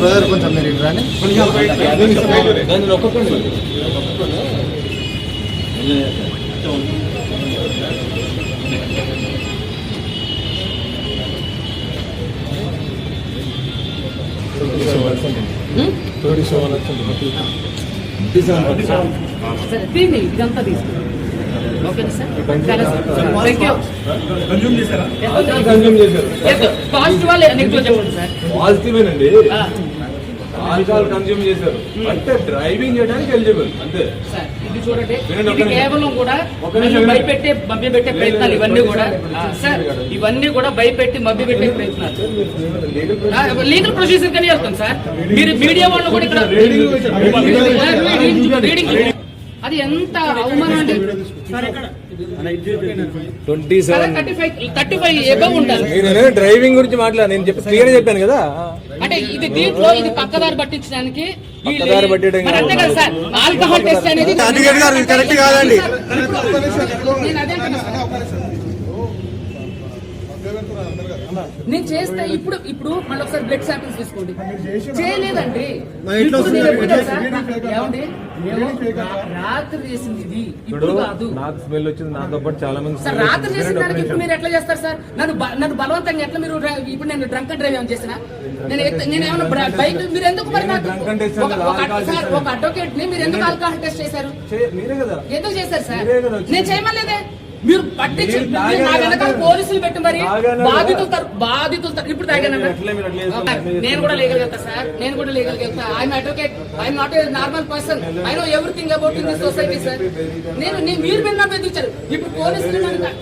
Brother కొంచెం మీరు రాని సరే తీయండి ఇదంతా తీసుకుంటాం. ఓకేనా సార్? పాజిటివ్ వాళ్ళు నెగిటివ్ చెప్పండి సార్. పాజిటివేనండి, ఆల్కహాల్ కన్జ్యూమ్ చేశారు అంటే డ్రైవింగ్ చేయడానికి ఎలిజిబుల్ అంతే సార్. ఇది చూడండి, ఇది కేవలం కూడా భయపెట్టే మభ్యపెట్టే ప్రయత్నాలు ఇవన్నీ కూడా సార్, ఇవన్నీ కూడా భయపెట్టి మభ్యపెట్టే ప్రయత్నాలు. లీగల్ ప్రొసీజర్ కానీ వెళ్తాం సార్. మీరు మీడియా వాళ్ళు కూడా ఇక్కడ రీడింగ్ అది ఎంత అవమానం అండి. 35 ఎబవ్ ఉంటారు. డ్రైవింగ్ గురించి మాట్లాడు, నేను క్లియర్ చెప్పాను కదా. అంటే ఇది దీంట్లో ఇది పక్కదారి పట్టించడానికి అంతే కదా సార్. ఆల్కహాల్ టెస్ట్ అనేది కరెక్ట్ కాదండి. నేను చేస్తే ఇప్పుడు మళ్ళీ ఒకసారి బ్లడ్ శాంపిల్స్ తీసుకోండి. చేయలేదండి. ఏమండి రాత్రి చేసింది ఇది, ఇప్పుడు కాదు. నాకు స్మెల్ వచ్చింది, నాతో పాటు చాలా మంది. సార్ రాత్రి చేసిన దానికి ఇప్పుడు మీరు ఎట్లా చేస్తారు సార్? నన్ను బలవంతంగా ఎట్లా మీరు ఇప్పుడు నేను డ్రంక్ అండ్ డ్రైవ్ ఏమైనా చేసిన? నేను ఏమైనా బైక్ మీరు ఎందుకు మరి నాకు ఒక అడ్వకేట్ ని మీరు ఎందుకు ఆల్కహాల్ టెస్ట్ చేశారు? ఎందుకు చేశారు సార్? నేను చేయమలేదే. మీరు పట్టించి నా వెనకాల పోలీసులు పెట్టి మరి బాధితులు ఇప్పుడు తాగానన్నా నేను కూడా లీగల్ వెళ్తా సార్. నేను కూడా లీగల్ వెళ్తా. I'm advocate, I'm not a normal person. I know everything about in this society sir. మీరు నన్ను బెదిరించారు. ఇప్పుడు పోలీసులు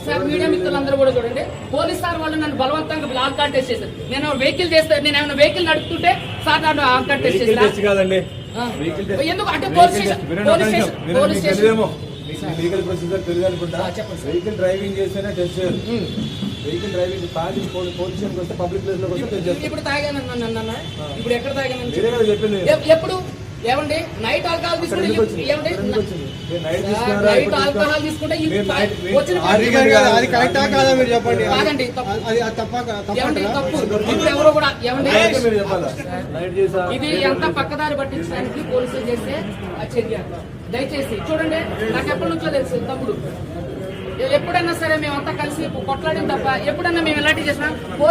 సార్, మీడియా మిత్రులందరూ కూడా చూడండి, పోలీస్ సార్ వాళ్ళు నన్ను బలవంతంగా ఆల్కహాల్ టెస్ట్ చేశారు. నేను వెహికల్ చేస్తాను, నేను ఏమైనా వెహికల్ నడుపుతుంటే సార్ నన్ను ఆల్కహాల్ టెస్ట్ చేశారు. ఎందుకు అంటే పోలీస్ స్టేషన్ లీగల్ ప్రొసీజర్ తెలియదు అనుకుంటా. వెహికల్ డ్రైవింగ్ చేస్తేనే టెస్ట్ చేయాలి. వెహికల్ డ్రైవింగ్ తాగి పోలీస్ స్టేషన్కి వస్తే పబ్లిక్ ప్లేస్ లో ఇప్పుడు తాగానన్నా. ఇప్పుడు ఎక్కడ తాగాను చెప్పింది? ఎప్పుడు? ఏమండి నైట్ ఆల్కహాల్ తీసుకుంటే నైట్ ఆల్కహాల్ తీసుకుంటే అది కరెక్టా కాదా మీరు చెప్పండి. కాదండి, ఏమండి తప్పు. ఇప్పుడు ఎవరో కూడా ఏమండి ఇది ఎంత పక్కదారి పట్టించడానికి పోలీసులు చేసే చర్య. దయచేసి చూడండి, నాకు ఎప్పటి నుంచో తెలుసు తమ్ముడు. ఎప్పుడైనా సరే మేమంతా కలిసి కొట్లాడిన తప్ప ఎప్పుడైనా మేము ఎలాంటి చేసినా పోలీసు